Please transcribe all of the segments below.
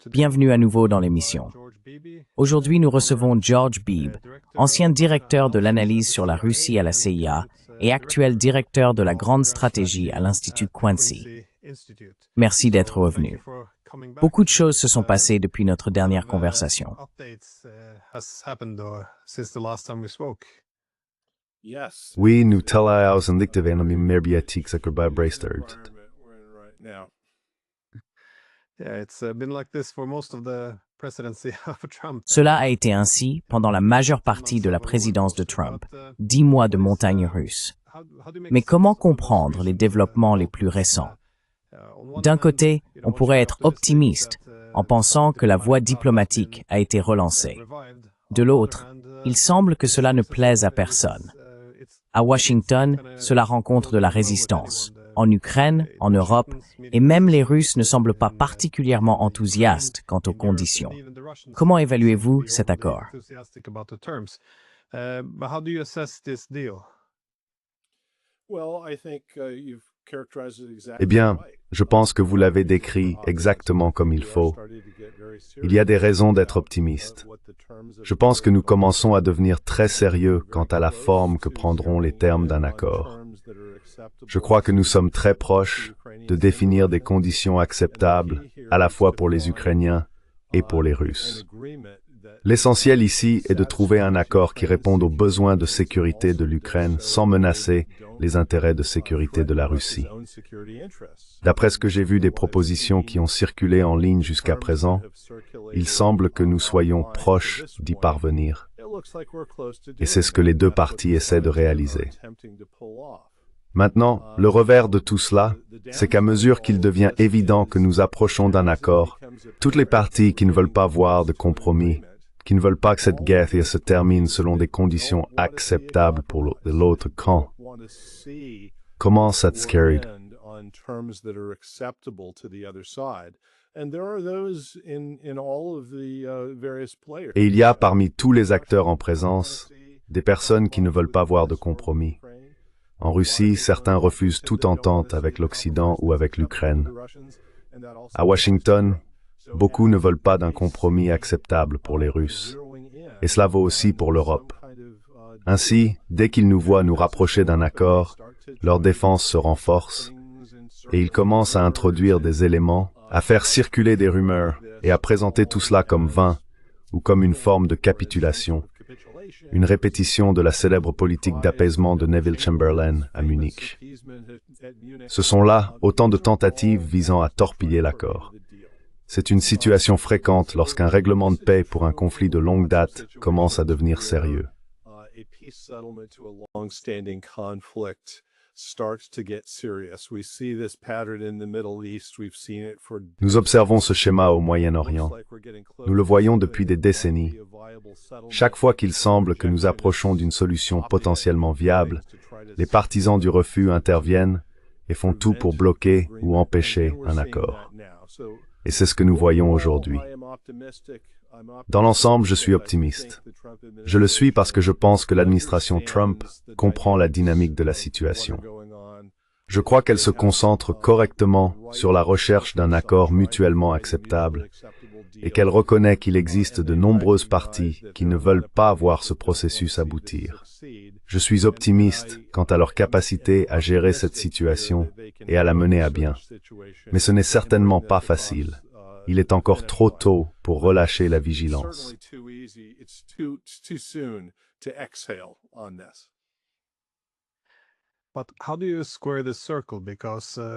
Bienvenue à nouveau dans l'émission. Aujourd'hui, nous recevons George Beebe, ancien directeur de l'analyse sur la Russie à la CIA et actuel directeur de la grande stratégie à l'Institut Quincy. Merci d'être revenu. Beaucoup de choses se sont passées depuis notre dernière conversation. Oui, nous talaus en dictaven merbiatik sakrbay braisterd. Cela a été ainsi pendant la majeure partie de la présidence de Trump, 10 mois de montagne russe. Mais comment comprendre les développements les plus récents? D'un côté, on pourrait être optimiste en pensant que la voie diplomatique a été relancée. De l'autre, il semble que cela ne plaise à personne. À Washington, cela rencontre de la résistance. En Ukraine, en Europe, et même les Russes ne semblent pas particulièrement enthousiastes quant aux conditions. Comment évaluez-vous cet accord? Eh bien, je pense que vous l'avez décrit exactement comme il faut. Il y a des raisons d'être optimiste. Je pense que nous commençons à devenir très sérieux quant à la forme que prendront les termes d'un accord. Je crois que nous sommes très proches de définir des conditions acceptables à la fois pour les Ukrainiens et pour les Russes. L'essentiel ici est de trouver un accord qui réponde aux besoins de sécurité de l'Ukraine sans menacer les intérêts de sécurité de la Russie. D'après ce que j'ai vu des propositions qui ont circulé en ligne jusqu'à présent, il semble que nous soyons proches d'y parvenir. Et c'est ce que les deux parties essaient de réaliser. Maintenant, le revers de tout cela, c'est qu'à mesure qu'il devient évident que nous approchons d'un accord, toutes les parties qui ne veulent pas voir de compromis, qui ne veulent pas que cette guerre se termine selon des conditions acceptables pour l'autre camp, commencent à être scared. Et il y a parmi tous les acteurs en présence des personnes qui ne veulent pas voir de compromis. En Russie, certains refusent toute entente avec l'Occident ou avec l'Ukraine. À Washington, beaucoup ne veulent pas d'un compromis acceptable pour les Russes. Et cela vaut aussi pour l'Europe. Ainsi, dès qu'ils nous voient nous rapprocher d'un accord, leur défense se renforce et ils commencent à introduire des éléments, à faire circuler des rumeurs et à présenter tout cela comme vain ou comme une forme de capitulation. Une répétition de la célèbre politique d'apaisement de Neville Chamberlain à Munich. Ce sont là autant de tentatives visant à torpiller l'accord. C'est une situation fréquente lorsqu'un règlement de paix pour un conflit de longue date commence à devenir sérieux. Nous observons ce schéma au Moyen-Orient. Nous le voyons depuis des décennies. Chaque fois qu'il semble que nous approchons d'une solution potentiellement viable, les partisans du refus interviennent et font tout pour bloquer ou empêcher un accord. Et c'est ce que nous voyons aujourd'hui. Dans l'ensemble, je suis optimiste. Je le suis parce que je pense que l'administration Trump comprend la dynamique de la situation. Je crois qu'elle se concentre correctement sur la recherche d'un accord mutuellement acceptable et qu'elle reconnaît qu'il existe de nombreuses parties qui ne veulent pas voir ce processus aboutir. Je suis optimiste quant à leur capacité à gérer cette situation et à la mener à bien. Mais ce n'est certainement pas facile. Il est encore trop tôt pour relâcher la vigilance.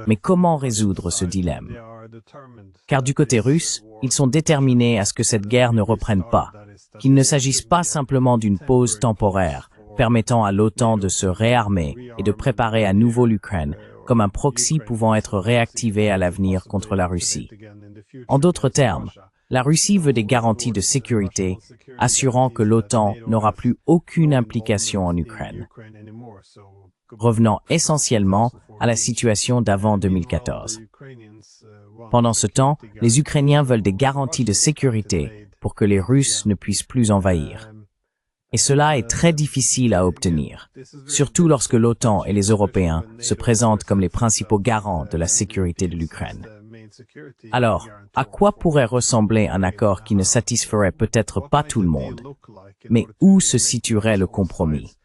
Mais comment résoudre ce dilemme? Car du côté russe, ils sont déterminés à ce que cette guerre ne reprenne pas, qu'il ne s'agisse pas simplement d'une pause temporaire, permettant à l'OTAN de se réarmer et de préparer à nouveau l'Ukraine comme un proxy pouvant être réactivé à l'avenir contre la Russie. En d'autres termes, la Russie veut des garanties de sécurité, assurant que l'OTAN n'aura plus aucune implication en Ukraine, revenant essentiellement à la situation d'avant 2014. Pendant ce temps, les Ukrainiens veulent des garanties de sécurité pour que les Russes ne puissent plus envahir. Et cela est très difficile à obtenir, surtout lorsque l'OTAN et les Européens se présentent comme les principaux garants de la sécurité de l'Ukraine. Alors, à quoi pourrait ressembler un accord qui ne satisferait peut-être pas tout le monde? Mais où se situerait le compromis?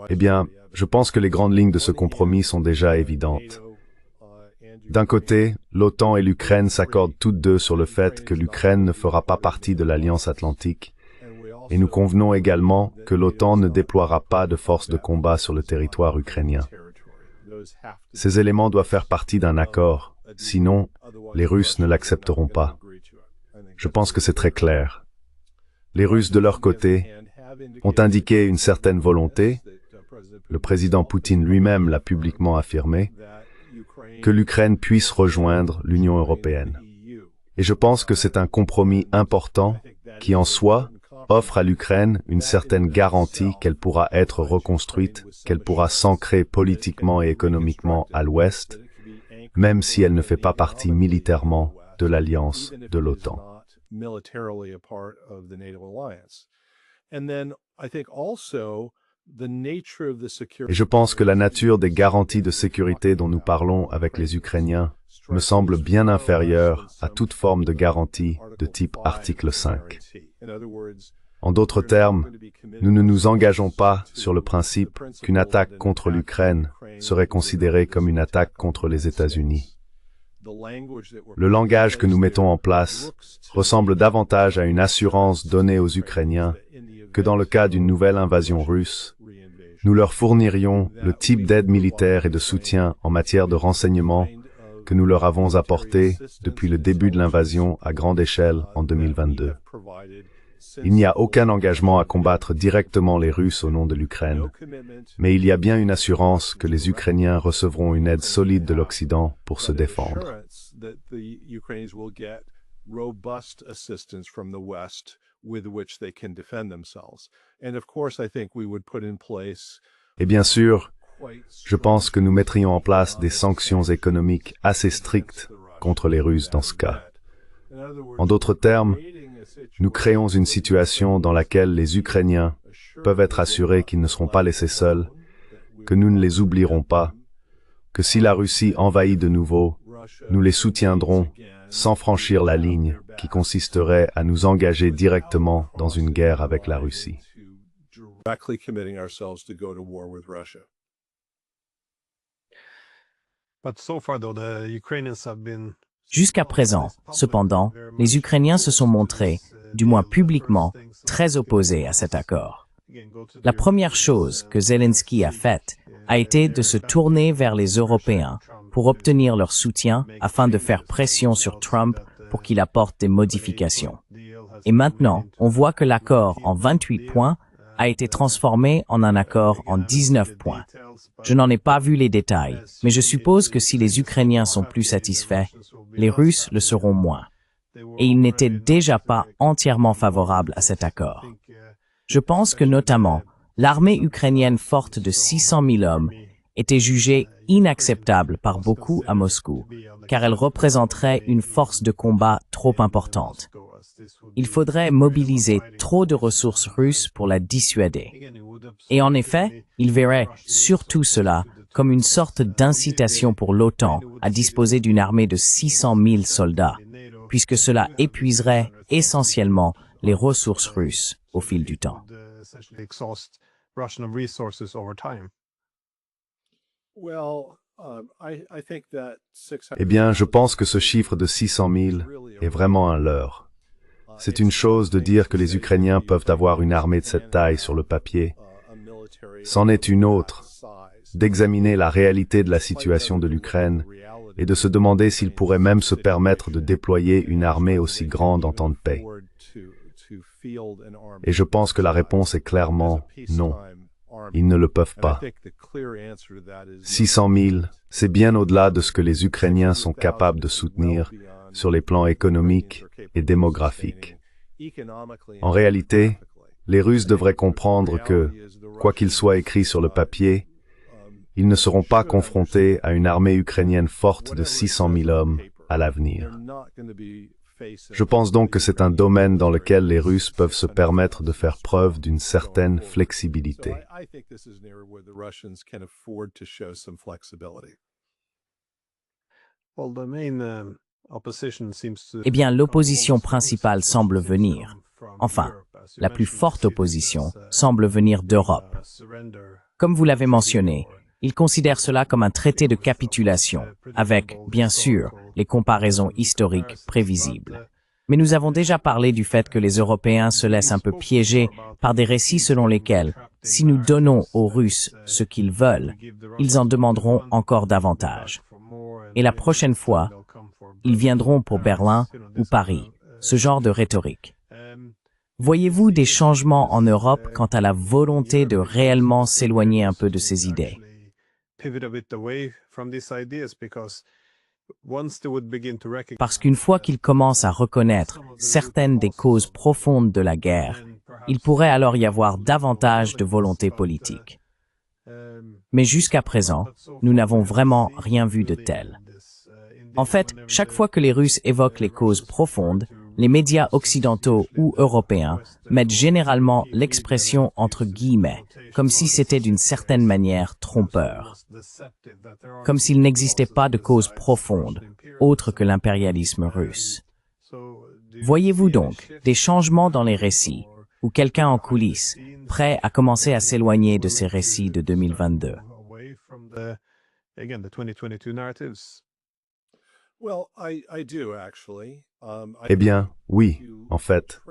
Eh bien, je pense que les grandes lignes de ce compromis sont déjà évidentes. D'un côté, l'OTAN et l'Ukraine s'accordent toutes deux sur le fait que l'Ukraine ne fera pas partie de l'Alliance Atlantique, et nous convenons également que l'OTAN ne déploiera pas de forces de combat sur le territoire ukrainien. Ces éléments doivent faire partie d'un accord, sinon, les Russes ne l'accepteront pas. Je pense que c'est très clair. Les Russes, de leur côté, ont indiqué une certaine volonté, le président Poutine lui-même l'a publiquement affirmé, que l'Ukraine puisse rejoindre l'Union européenne. Et je pense que c'est un compromis important qui, en soi, offre à l'Ukraine une certaine garantie qu'elle pourra être reconstruite, qu'elle pourra s'ancrer politiquement et économiquement à l'Ouest, même si elle ne fait pas partie militairement de l'alliance de l'OTAN. Et je pense que la nature des garanties de sécurité dont nous parlons avec les Ukrainiens me semble bien inférieure à toute forme de garantie de type article 5. En d'autres termes, nous ne nous engageons pas sur le principe qu'une attaque contre l'Ukraine serait considérée comme une attaque contre les États-Unis. Le langage que nous mettons en place ressemble davantage à une assurance donnée aux Ukrainiens que dans le cas d'une nouvelle invasion russe, nous leur fournirions le type d'aide militaire et de soutien en matière de renseignement que nous leur avons apporté depuis le début de l'invasion à grande échelle en 2022. Il n'y a aucun engagement à combattre directement les Russes au nom de l'Ukraine, mais il y a bien une assurance que les Ukrainiens recevront une aide solide de l'Occident pour se défendre. Et bien sûr, je pense que nous mettrions en place des sanctions économiques assez strictes contre les Russes dans ce cas. En d'autres termes, nous créons une situation dans laquelle les Ukrainiens peuvent être assurés qu'ils ne seront pas laissés seuls, que nous ne les oublierons pas, que si la Russie envahit de nouveau, nous les soutiendrons sans franchir la ligne qui consisterait à nous engager directement dans une guerre avec la Russie. Jusqu'à présent, cependant, les Ukrainiens se sont montrés, du moins publiquement, très opposés à cet accord. La première chose que Zelensky a faite a été de se tourner vers les Européens pour obtenir leur soutien afin de faire pression sur Trump pour qu'il apporte des modifications. Et maintenant, on voit que l'accord en 28 points a été transformé en un accord en 19 points. Je n'en ai pas vu les détails, mais je suppose que si les Ukrainiens sont plus satisfaits, les Russes le seront moins. Et ils n'étaient déjà pas entièrement favorables à cet accord. Je pense que notamment, l'armée ukrainienne forte de 600 000 hommes était jugée inacceptable par beaucoup à Moscou, car elle représenterait une force de combat trop importante. Il faudrait mobiliser trop de ressources russes pour la dissuader. Et en effet, ils verraient surtout cela comme une sorte d'incitation pour l'OTAN à disposer d'une armée de 600 000 soldats, puisque cela épuiserait essentiellement les ressources russes au fil du temps. Eh bien, je pense que ce chiffre de 600 000 est vraiment un leurre. C'est une chose de dire que les Ukrainiens peuvent avoir une armée de cette taille sur le papier. C'en est une autre, d'examiner la réalité de la situation de l'Ukraine et de se demander s'ils pourraient même se permettre de déployer une armée aussi grande en temps de paix. Et je pense que la réponse est clairement non. Ils ne le peuvent pas. 600 000, c'est bien au-delà de ce que les Ukrainiens sont capables de soutenir sur les plans économiques et démographiques. En réalité, les Russes devraient comprendre que, quoi qu'il soit écrit sur le papier, ils ne seront pas confrontés à une armée ukrainienne forte de 600 000 hommes à l'avenir. Je pense donc que c'est un domaine dans lequel les Russes peuvent se permettre de faire preuve d'une certaine flexibilité. Eh bien, l'opposition principale semble venir. Enfin, la plus forte opposition semble venir d'Europe. Comme vous l'avez mentionné, ils considèrent cela comme un traité de capitulation, avec, bien sûr, les comparaisons historiques prévisibles. Mais nous avons déjà parlé du fait que les Européens se laissent un peu piéger par des récits selon lesquels, si nous donnons aux Russes ce qu'ils veulent, ils en demanderont encore davantage. Et la prochaine fois, ils viendront pour Berlin ou Paris, ce genre de rhétorique. Voyez-vous des changements en Europe quant à la volonté de réellement s'éloigner un peu de ces idées? Parce qu'une fois qu'ils commencent à reconnaître certaines des causes profondes de la guerre, il pourrait alors y avoir davantage de volonté politique. Mais jusqu'à présent, nous n'avons vraiment rien vu de tel. En fait, chaque fois que les Russes évoquent les causes profondes, les médias occidentaux ou européens mettent généralement l'expression entre guillemets, comme si c'était d'une certaine manière trompeur. Comme s'il n'existait pas de cause profonde, autre que l'impérialisme russe. Voyez-vous donc des changements dans les récits, ou quelqu'un en coulisses, prêt à commencer à s'éloigner de ces récits de 2022? Eh bien, oui, en fait.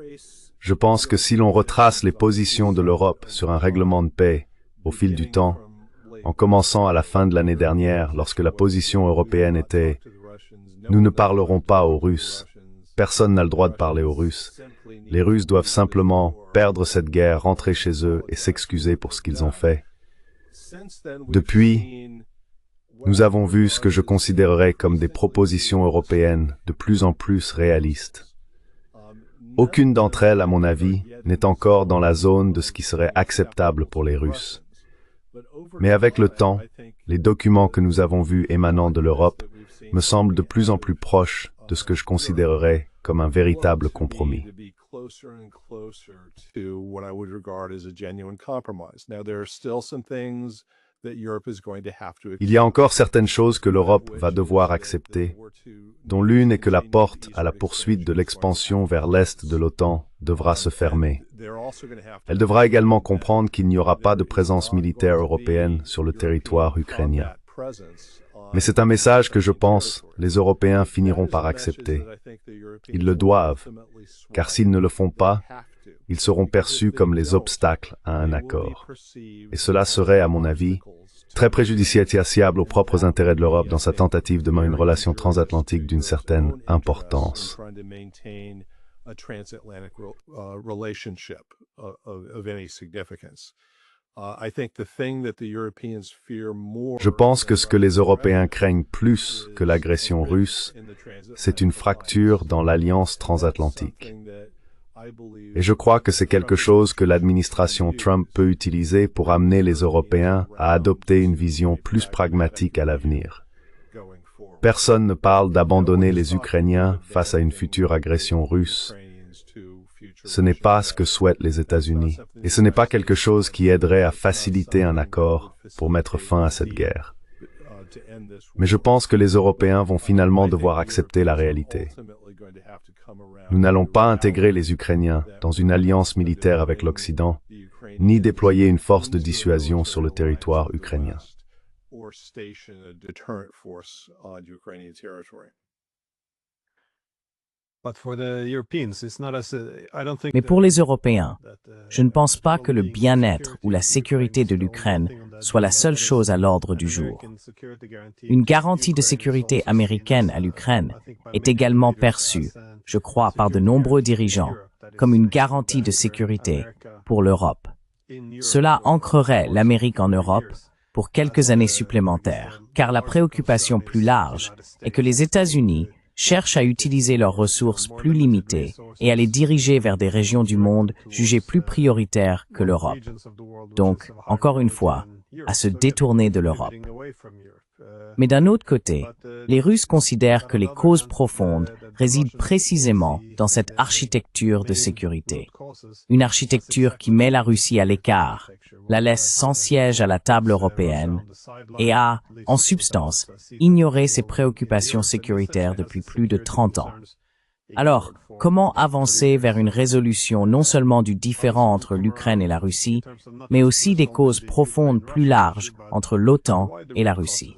Je pense que si l'on retrace les positions de l'Europe sur un règlement de paix au fil du temps, en commençant à la fin de l'année dernière, lorsque la position européenne était « Nous ne parlerons pas aux Russes, personne n'a le droit de parler aux Russes, les Russes doivent simplement perdre cette guerre, rentrer chez eux et s'excuser pour ce qu'ils ont fait ». Depuis, nous avons vu ce que je considérerais comme des propositions européennes de plus en plus réalistes. Aucune d'entre elles, à mon avis, n'est encore dans la zone de ce qui serait acceptable pour les Russes. Mais avec le temps, les documents que nous avons vus émanant de l'Europe me semblent de plus en plus proches de ce que je considérerais comme un véritable compromis. Il y a encore certaines choses que l'Europe va devoir accepter, dont l'une est que la porte à la poursuite de l'expansion vers l'est de l'OTAN devra se fermer. Elle devra également comprendre qu'il n'y aura pas de présence militaire européenne sur le territoire ukrainien. Mais c'est un message que je pense les Européens finiront par accepter. Ils le doivent, car s'ils ne le font pas, ils seront perçus comme les obstacles à un accord. Et cela serait, à mon avis, très préjudiciable aux propres intérêts de l'Europe dans sa tentative de mener une relation transatlantique d'une certaine importance. Je pense que ce que les Européens craignent plus que l'agression russe, c'est une fracture dans l'alliance transatlantique. Et je crois que c'est quelque chose que l'administration Trump peut utiliser pour amener les Européens à adopter une vision plus pragmatique à l'avenir. Personne ne parle d'abandonner les Ukrainiens face à une future agression russe. Ce n'est pas ce que souhaitent les États-Unis, et ce n'est pas quelque chose qui aiderait à faciliter un accord pour mettre fin à cette guerre. Mais je pense que les Européens vont finalement devoir accepter la réalité. Nous n'allons pas intégrer les Ukrainiens dans une alliance militaire avec l'Occident, ni déployer une force de dissuasion sur le territoire ukrainien. Mais pour les Européens, je ne pense pas que le bien-être ou la sécurité de l'Ukraine soit la seule chose à l'ordre du jour. Une garantie de sécurité américaine à l'Ukraine est également perçue, je crois, par de nombreux dirigeants, comme une garantie de sécurité pour l'Europe. Cela ancrerait l'Amérique en Europe pour quelques années supplémentaires, car la préoccupation plus large est que les États-Unis cherchent à utiliser leurs ressources plus limitées et à les diriger vers des régions du monde jugées plus prioritaires que l'Europe. Donc, encore une fois, à se détourner de l'Europe. Mais d'un autre côté, les Russes considèrent que les causes profondes résident précisément dans cette architecture de sécurité. Une architecture qui met la Russie à l'écart, la laisse sans siège à la table européenne et a, en substance, ignoré ses préoccupations sécuritaires depuis plus de 30 ans. Alors, comment avancer vers une résolution non seulement du différend entre l'Ukraine et la Russie, mais aussi des causes profondes plus larges entre l'OTAN et la Russie?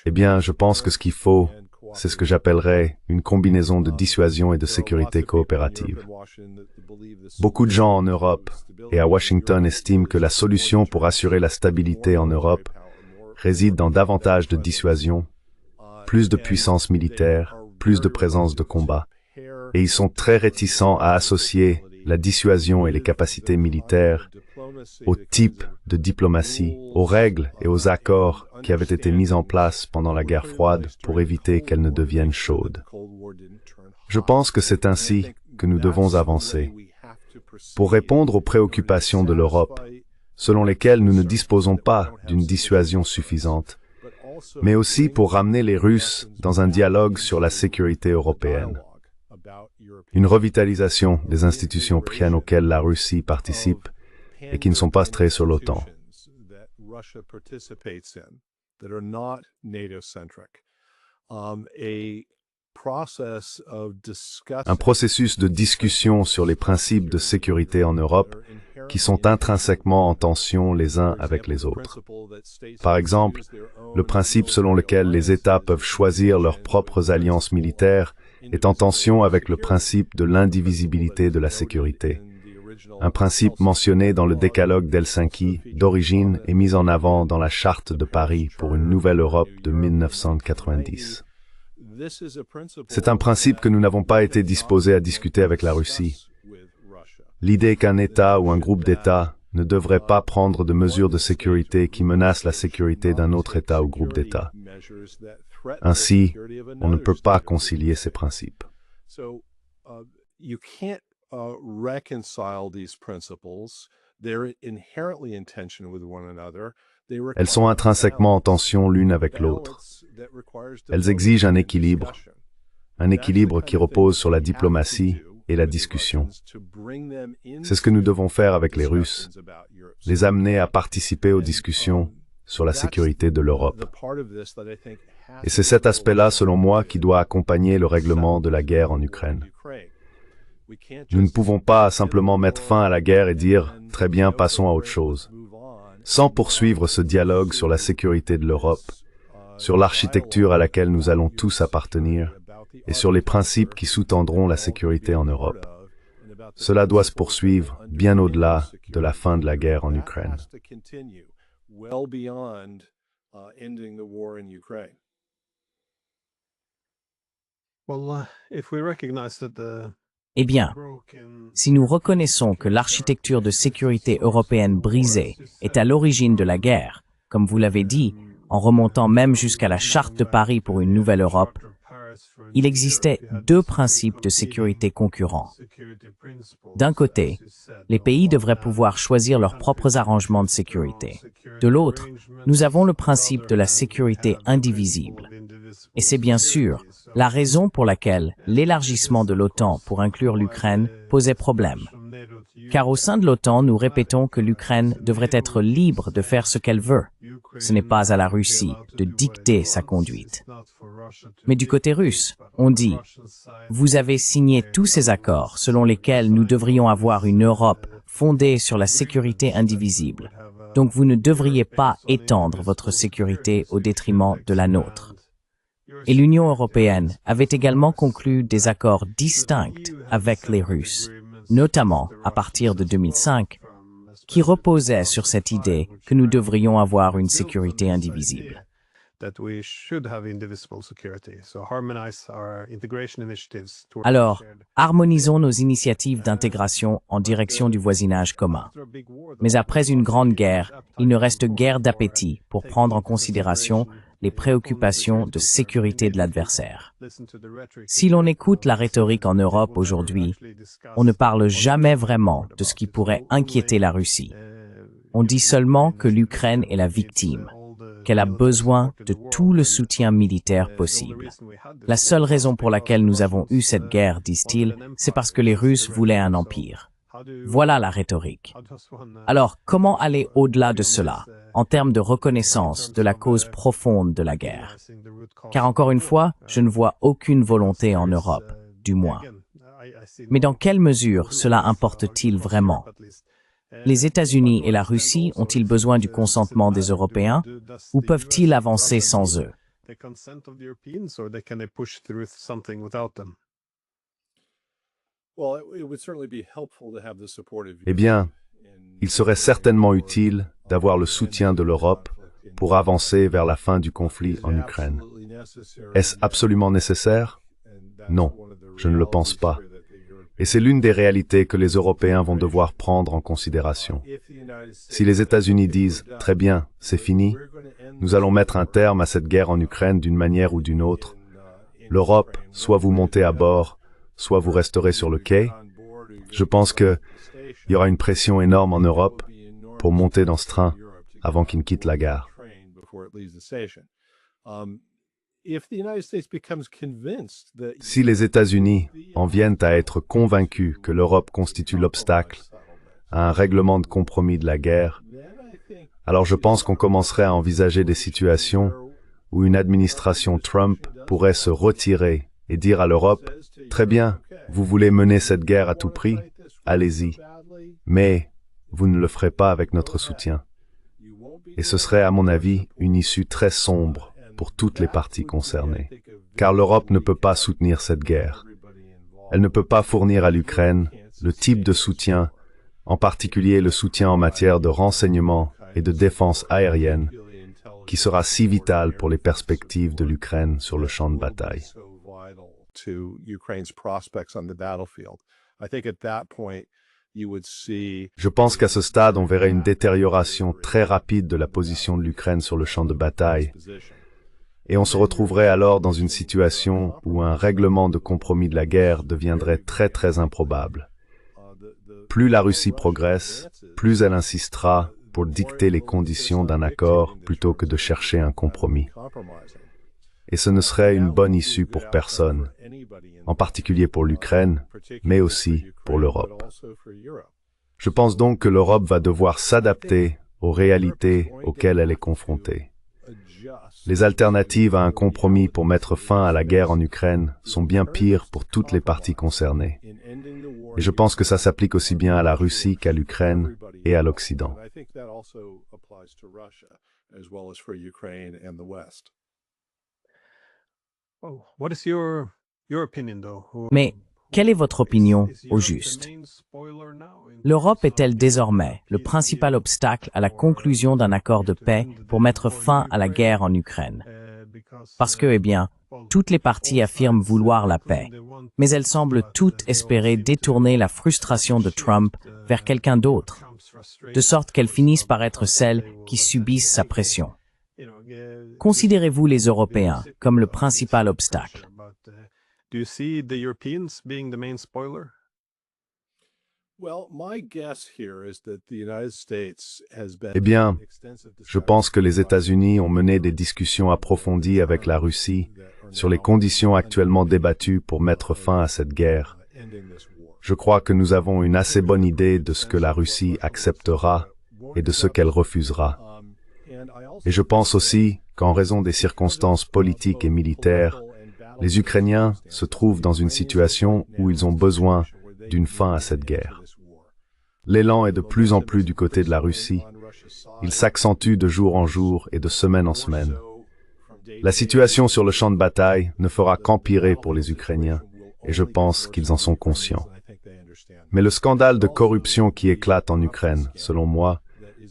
Eh bien, je pense que ce qu'il faut, c'est ce que j'appellerais une combinaison de dissuasion et de sécurité coopérative. Beaucoup de gens en Europe et à Washington estiment que la solution pour assurer la stabilité en Europe réside dans davantage de dissuasion, plus de puissance militaire, plus de présence de combat. Et ils sont très réticents à associer la dissuasion et les capacités militaires au type de diplomatie, aux règles et aux accords qui avaient été mis en place pendant la guerre froide pour éviter qu'elles ne deviennent chaudes. Je pense que c'est ainsi que nous devons avancer. Pour répondre aux préoccupations de l'Europe, selon lesquelles nous ne disposons pas d'une dissuasion suffisante, mais aussi pour ramener les Russes dans un dialogue sur la sécurité européenne. Une revitalisation des institutions priennes auxquelles la Russie participe et qui ne sont pas très sur l'OTAN. Un processus de discussion sur les principes de sécurité en Europe qui sont intrinsèquement en tension les uns avec les autres. Par exemple, le principe selon lequel les États peuvent choisir leurs propres alliances militaires est en tension avec le principe de l'indivisibilité de la sécurité. Un principe mentionné dans le décalogue d'Helsinki, d'origine et mis en avant dans la Charte de Paris pour une nouvelle Europe de 1990. C'est un principe que nous n'avons pas été disposés à discuter avec la Russie. L'idée qu'un État ou un groupe d'États ne devrait pas prendre de mesures de sécurité qui menacent la sécurité d'un autre État ou groupe d'États. Ainsi, on ne peut pas concilier ces principes. Elles sont intrinsèquement en tension l'une avec l'autre. Elles exigent un équilibre qui repose sur la diplomatie et la discussion. C'est ce que nous devons faire avec les Russes, les amener à participer aux discussions sur la sécurité de l'Europe. Et c'est cet aspect-là, selon moi, qui doit accompagner le règlement de la guerre en Ukraine. Nous ne pouvons pas simplement mettre fin à la guerre et dire « très bien, passons à autre chose ». Sans poursuivre ce dialogue sur la sécurité de l'Europe, sur l'architecture à laquelle nous allons tous appartenir et sur les principes qui sous-tendront la sécurité en Europe. Cela doit se poursuivre bien au-delà de la fin de la guerre en Ukraine. Eh bien, si nous reconnaissons que l'architecture de sécurité européenne brisée est à l'origine de la guerre, comme vous l'avez dit, en remontant même jusqu'à la Charte de Paris pour une nouvelle Europe, il existait deux principes de sécurité concurrents. D'un côté, les pays devraient pouvoir choisir leurs propres arrangements de sécurité. De l'autre, nous avons le principe de la sécurité indivisible. Et c'est bien sûr la raison pour laquelle l'élargissement de l'OTAN pour inclure l'Ukraine posait problème. Car au sein de l'OTAN, nous répétons que l'Ukraine devrait être libre de faire ce qu'elle veut. Ce n'est pas à la Russie de dicter sa conduite. Mais du côté russe, on dit « Vous avez signé tous ces accords selon lesquels nous devrions avoir une Europe fondée sur la sécurité indivisible. Donc vous ne devriez pas étendre votre sécurité au détriment de la nôtre. » Et l'Union européenne avait également conclu des accords distincts avec les Russes, notamment à partir de 2005, qui reposaient sur cette idée que nous devrions avoir une sécurité indivisible. Alors, harmonisons nos initiatives d'intégration en direction du voisinage commun. Mais après une grande guerre, il ne reste guère d'appétit pour prendre en considération les préoccupations de sécurité de l'adversaire. Si l'on écoute la rhétorique en Europe aujourd'hui, on ne parle jamais vraiment de ce qui pourrait inquiéter la Russie. On dit seulement que l'Ukraine est la victime, qu'elle a besoin de tout le soutien militaire possible. La seule raison pour laquelle nous avons eu cette guerre, disent-ils, c'est parce que les Russes voulaient un empire. Voilà la rhétorique. Alors, comment aller au-delà de cela, en termes de reconnaissance de la cause profonde de la guerre? Car encore une fois, je ne vois aucune volonté en Europe, du moins. Mais dans quelle mesure cela importe-t-il vraiment? Les États-Unis et la Russie ont-ils besoin du consentement des Européens ou peuvent-ils avancer sans eux? Eh bien, il serait certainement utile d'avoir le soutien de l'Europe pour avancer vers la fin du conflit en Ukraine. Est-ce absolument nécessaire? Non, je ne le pense pas. Et c'est l'une des réalités que les Européens vont devoir prendre en considération. Si les États-Unis disent « Très bien, c'est fini, nous allons mettre un terme à cette guerre en Ukraine d'une manière ou d'une autre », l'Europe, soit vous montez à bord, soit vous resterez sur le quai. Je pense qu'il y aura une pression énorme en Europe pour monter dans ce train avant qu'il ne quitte la gare. Si les États-Unis en viennent à être convaincus que l'Europe constitue l'obstacle à un règlement de compromis de la guerre, alors je pense qu'on commencerait à envisager des situations où une administration Trump pourrait se retirer et dire à l'Europe « Très bien, vous voulez mener cette guerre à tout prix, allez-y, mais vous ne le ferez pas avec notre soutien. » Et ce serait, à mon avis, une issue très sombre pour toutes les parties concernées. Car l'Europe ne peut pas soutenir cette guerre. Elle ne peut pas fournir à l'Ukraine le type de soutien, en particulier le soutien en matière de renseignement et de défense aérienne, qui sera si vital pour les perspectives de l'Ukraine sur le champ de bataille. Je pense qu'à ce stade, on verrait une détérioration très rapide de la position de l'Ukraine sur le champ de bataille, et on se retrouverait alors dans une situation où un règlement de compromis de la guerre deviendrait très très improbable. Plus la Russie progresse, plus elle insistera pour dicter les conditions d'un accord plutôt que de chercher un compromis. Et ce ne serait une bonne issue pour personne, en particulier pour l'Ukraine, mais aussi pour l'Europe. Je pense donc que l'Europe va devoir s'adapter aux réalités auxquelles elle est confrontée. Les alternatives à un compromis pour mettre fin à la guerre en Ukraine sont bien pires pour toutes les parties concernées. Et je pense que ça s'applique aussi bien à la Russie qu'à l'Ukraine et à l'Occident. Mais quelle est votre opinion au juste? L'Europe est-elle désormais le principal obstacle à la conclusion d'un accord de paix pour mettre fin à la guerre en Ukraine? Parce que, eh bien, toutes les parties affirment vouloir la paix, mais elles semblent toutes espérer détourner la frustration de Trump vers quelqu'un d'autre, de sorte qu'elles finissent par être celles qui subissent sa pression. Considérez-vous les Européens comme le principal obstacle? Eh bien, je pense que les États-Unis ont mené des discussions approfondies avec la Russie sur les conditions actuellement débattues pour mettre fin à cette guerre. Je crois que nous avons une assez bonne idée de ce que la Russie acceptera et de ce qu'elle refusera. Et je pense aussi qu'en raison des circonstances politiques et militaires, les Ukrainiens se trouvent dans une situation où ils ont besoin d'une fin à cette guerre. L'élan est de plus en plus du côté de la Russie. Il s'accentue de jour en jour et de semaine en semaine. La situation sur le champ de bataille ne fera qu'empirer pour les Ukrainiens, et je pense qu'ils en sont conscients. Mais le scandale de corruption qui éclate en Ukraine, selon moi,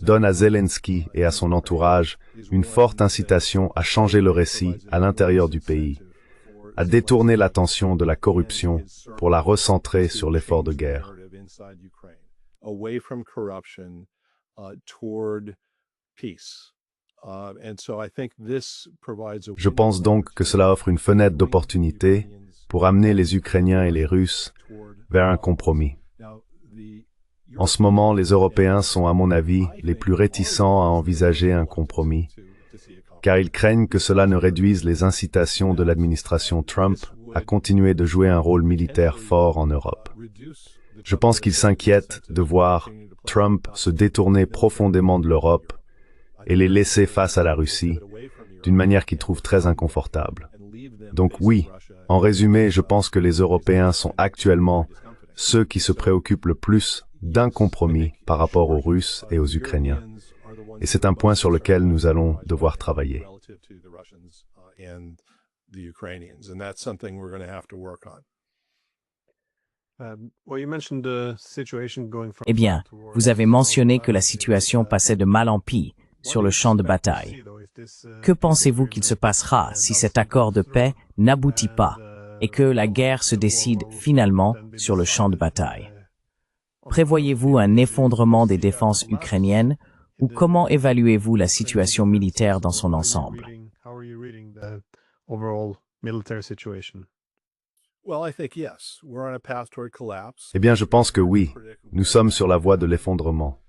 donne à Zelensky et à son entourage une forte incitation à changer le récit à l'intérieur du pays, à détourner l'attention de la corruption pour la recentrer sur l'effort de guerre. Je pense donc que cela offre une fenêtre d'opportunité pour amener les Ukrainiens et les Russes vers un compromis. En ce moment, les Européens sont, à mon avis, les plus réticents à envisager un compromis, car ils craignent que cela ne réduise les incitations de l'administration Trump à continuer de jouer un rôle militaire fort en Europe. Je pense qu'ils s'inquiètent de voir Trump se détourner profondément de l'Europe et les laisser face à la Russie d'une manière qu'ils trouvent très inconfortable. Donc oui, en résumé, je pense que les Européens sont actuellement ceux qui se préoccupent le plus d'un compromis par rapport aux Russes et aux Ukrainiens. Et c'est un point sur lequel nous allons devoir travailler. Eh bien, vous avez mentionné que la situation passait de mal en pis sur le champ de bataille. Que pensez-vous qu'il se passera si cet accord de paix n'aboutit pas et que la guerre se décide finalement sur le champ de bataille? Prévoyez-vous un effondrement des défenses ukrainiennes ou comment évaluez-vous la situation militaire dans son ensemble? Eh bien, je pense que oui, nous sommes sur la voie de l'effondrement.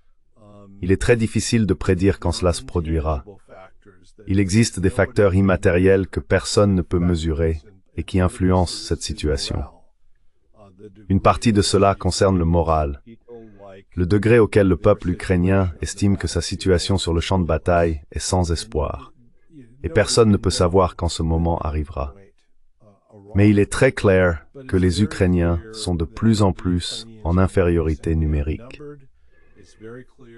Il est très difficile de prédire quand cela se produira. Il existe des facteurs immatériels que personne ne peut mesurer et qui influencent cette situation. Une partie de cela concerne le moral, le degré auquel le peuple ukrainien estime que sa situation sur le champ de bataille est sans espoir. Et personne ne peut savoir quand ce moment arrivera. Mais il est très clair que les Ukrainiens sont de plus en plus en infériorité numérique.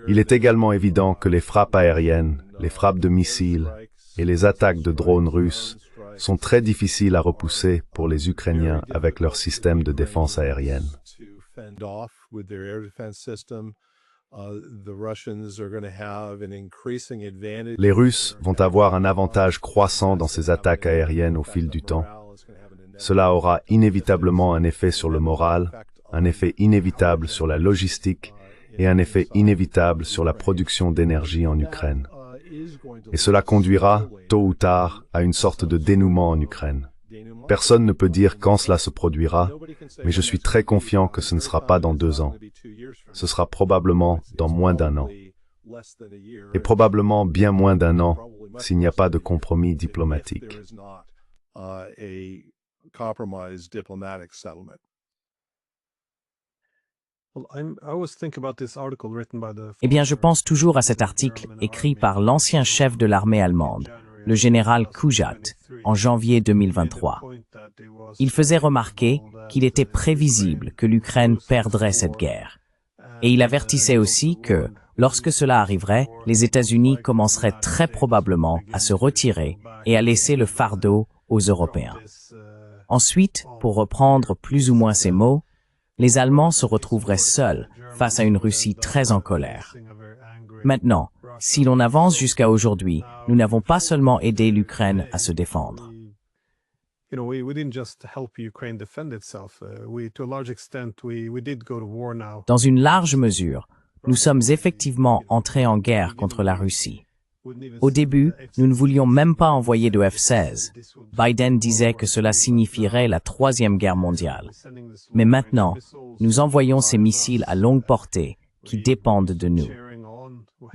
Il est également évident que les frappes aériennes, les frappes de missiles et les attaques de drones russes sont très difficiles à repousser pour les Ukrainiens avec leur système de défense aérienne. Les Russes vont avoir un avantage croissant dans ces attaques aériennes au fil du temps. Cela aura inévitablement un effet sur le moral, un effet inévitable sur la logistique et un effet inévitable sur la production d'énergie en Ukraine. Et cela conduira, tôt ou tard, à une sorte de dénouement en Ukraine. Personne ne peut dire quand cela se produira, mais je suis très confiant que ce ne sera pas dans 2 ans. Ce sera probablement dans moins d'1 an. Et probablement bien moins d'1 an s'il n'y a pas de compromis diplomatique. Eh bien, je pense toujours à cet article écrit par l'ancien chef de l'armée allemande, le général Kujat, en janvier 2023. Il faisait remarquer qu'il était prévisible que l'Ukraine perdrait cette guerre. Et il avertissait aussi que, lorsque cela arriverait, les États-Unis commenceraient très probablement à se retirer et à laisser le fardeau aux Européens. Ensuite, pour reprendre plus ou moins ces mots, les Allemands se retrouveraient seuls face à une Russie très en colère. Maintenant, si l'on avance jusqu'à aujourd'hui, nous n'avons pas seulement aidé l'Ukraine à se défendre. Dans une large mesure, nous sommes effectivement entrés en guerre contre la Russie. Au début, nous ne voulions même pas envoyer de F-16. Biden disait que cela signifierait la 3e guerre mondiale. Mais maintenant, nous envoyons ces missiles à longue portée qui dépendent de nous.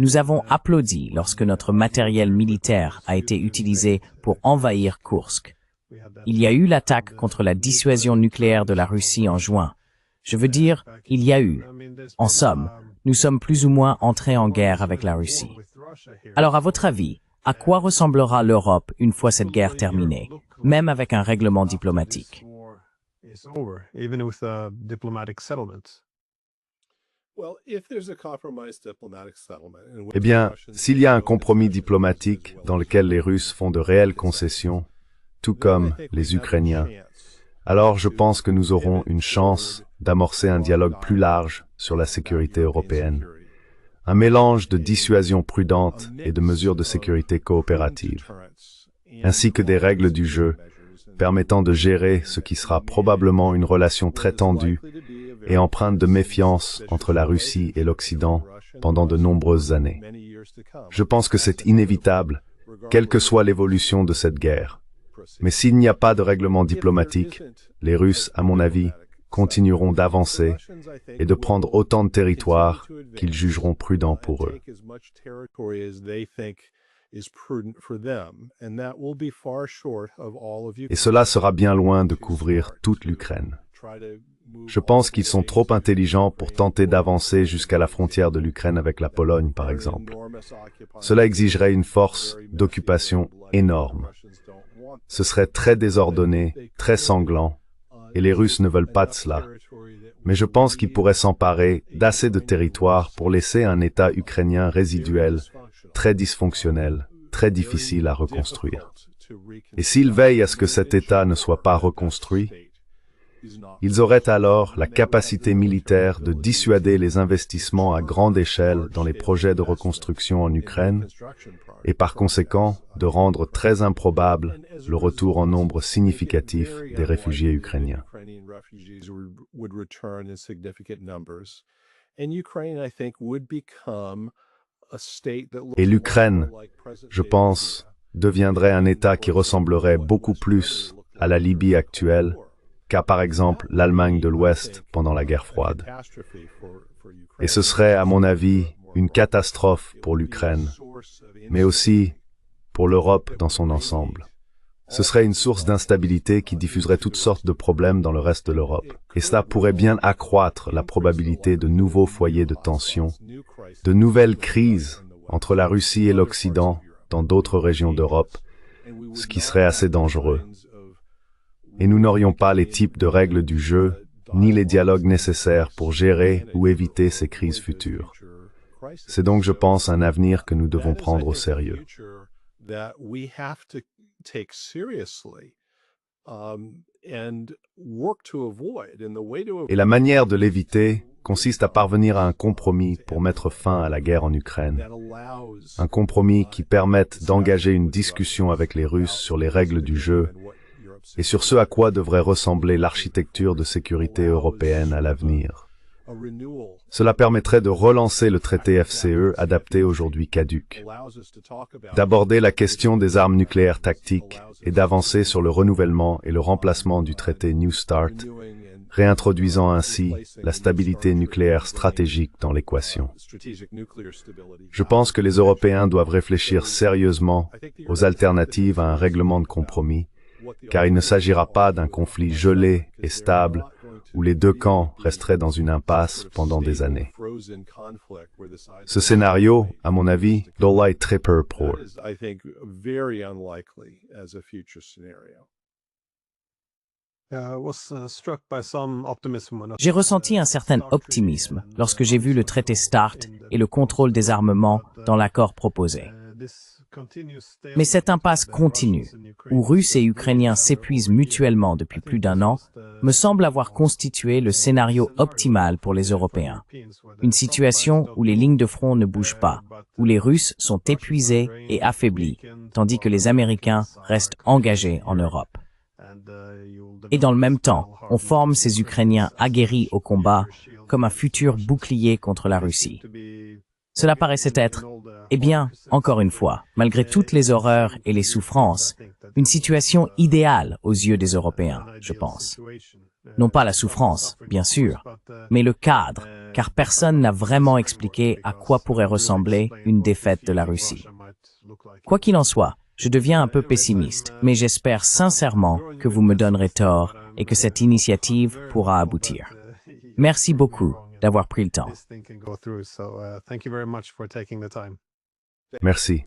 Nous avons applaudi lorsque notre matériel militaire a été utilisé pour envahir Koursk. Il y a eu l'attaque contre la dissuasion nucléaire de la Russie en juin. Je veux dire, il y a eu. En somme, nous sommes plus ou moins entrés en guerre avec la Russie. Alors, à votre avis, à quoi ressemblera l'Europe une fois cette guerre terminée, même avec un règlement diplomatique? Eh bien, s'il y a un compromis diplomatique dans lequel les Russes font de réelles concessions, tout comme les Ukrainiens, alors je pense que nous aurons une chance d'amorcer un dialogue plus large sur la sécurité européenne. Un mélange de dissuasion prudente et de mesures de sécurité coopératives, ainsi que des règles du jeu permettant de gérer ce qui sera probablement une relation très tendue et empreinte de méfiance entre la Russie et l'Occident pendant de nombreuses années. Je pense que c'est inévitable, quelle que soit l'évolution de cette guerre. Mais s'il n'y a pas de règlement diplomatique, les Russes, à mon avis, continueront d'avancer et de prendre autant de territoires qu'ils jugeront prudents pour eux. Et cela sera bien loin de couvrir toute l'Ukraine. Je pense qu'ils sont trop intelligents pour tenter d'avancer jusqu'à la frontière de l'Ukraine avec la Pologne, par exemple. Cela exigerait une force d'occupation énorme. Ce serait très désordonné, très sanglant, et les Russes ne veulent pas de cela. Mais je pense qu'ils pourraient s'emparer d'assez de territoires pour laisser un État ukrainien résiduel, très dysfonctionnel, très difficile à reconstruire. Et s'ils veillent à ce que cet État ne soit pas reconstruit, ils auraient alors la capacité militaire de dissuader les investissements à grande échelle dans les projets de reconstruction en Ukraine et par conséquent de rendre très improbable le retour en nombre significatif des réfugiés ukrainiens. Et l'Ukraine, je pense, deviendrait un État qui ressemblerait beaucoup plus à la Libye actuelle qu'à par exemple l'Allemagne de l'Ouest pendant la guerre froide. Et ce serait, à mon avis, une catastrophe pour l'Ukraine, mais aussi pour l'Europe dans son ensemble. Ce serait une source d'instabilité qui diffuserait toutes sortes de problèmes dans le reste de l'Europe. Et cela pourrait bien accroître la probabilité de nouveaux foyers de tension, de nouvelles crises entre la Russie et l'Occident dans d'autres régions d'Europe, ce qui serait assez dangereux. Et nous n'aurions pas les types de règles du jeu, ni les dialogues nécessaires pour gérer ou éviter ces crises futures. C'est donc, je pense, un avenir que nous devons prendre au sérieux. Et la manière de l'éviter consiste à parvenir à un compromis pour mettre fin à la guerre en Ukraine. Un compromis qui permette d'engager une discussion avec les Russes sur les règles du jeu et sur ce à quoi devrait ressembler l'architecture de sécurité européenne à l'avenir. Cela permettrait de relancer le traité FCE adapté aujourd'hui caduc, d'aborder la question des armes nucléaires tactiques et d'avancer sur le renouvellement et le remplacement du traité New START, réintroduisant ainsi la stabilité nucléaire stratégique dans l'équation. Je pense que les Européens doivent réfléchir sérieusement aux alternatives à un règlement de compromis, car il ne s'agira pas d'un conflit gelé et stable où les deux camps resteraient dans une impasse pendant des années. Ce scénario, à mon avis, est très peu pour. J'ai ressenti un certain optimisme lorsque j'ai vu le traité START et le contrôle des armements dans l'accord proposé. Mais cette impasse continue, où Russes et Ukrainiens s'épuisent mutuellement depuis plus d'un an, me semble avoir constitué le scénario optimal pour les Européens. Une situation où les lignes de front ne bougent pas, où les Russes sont épuisés et affaiblis, tandis que les Américains restent engagés en Europe. Et dans le même temps, on forme ces Ukrainiens aguerris au combat comme un futur bouclier contre la Russie. Cela paraissait être, eh bien, encore une fois, malgré toutes les horreurs et les souffrances, une situation idéale aux yeux des Européens, je pense. Non pas la souffrance, bien sûr, mais le cadre, car personne n'a vraiment expliqué à quoi pourrait ressembler une défaite de la Russie. Quoi qu'il en soit, je deviens un peu pessimiste, mais j'espère sincèrement que vous me donnerez tort et que cette initiative pourra aboutir. Merci beaucoup d'avoir pris le temps. Merci.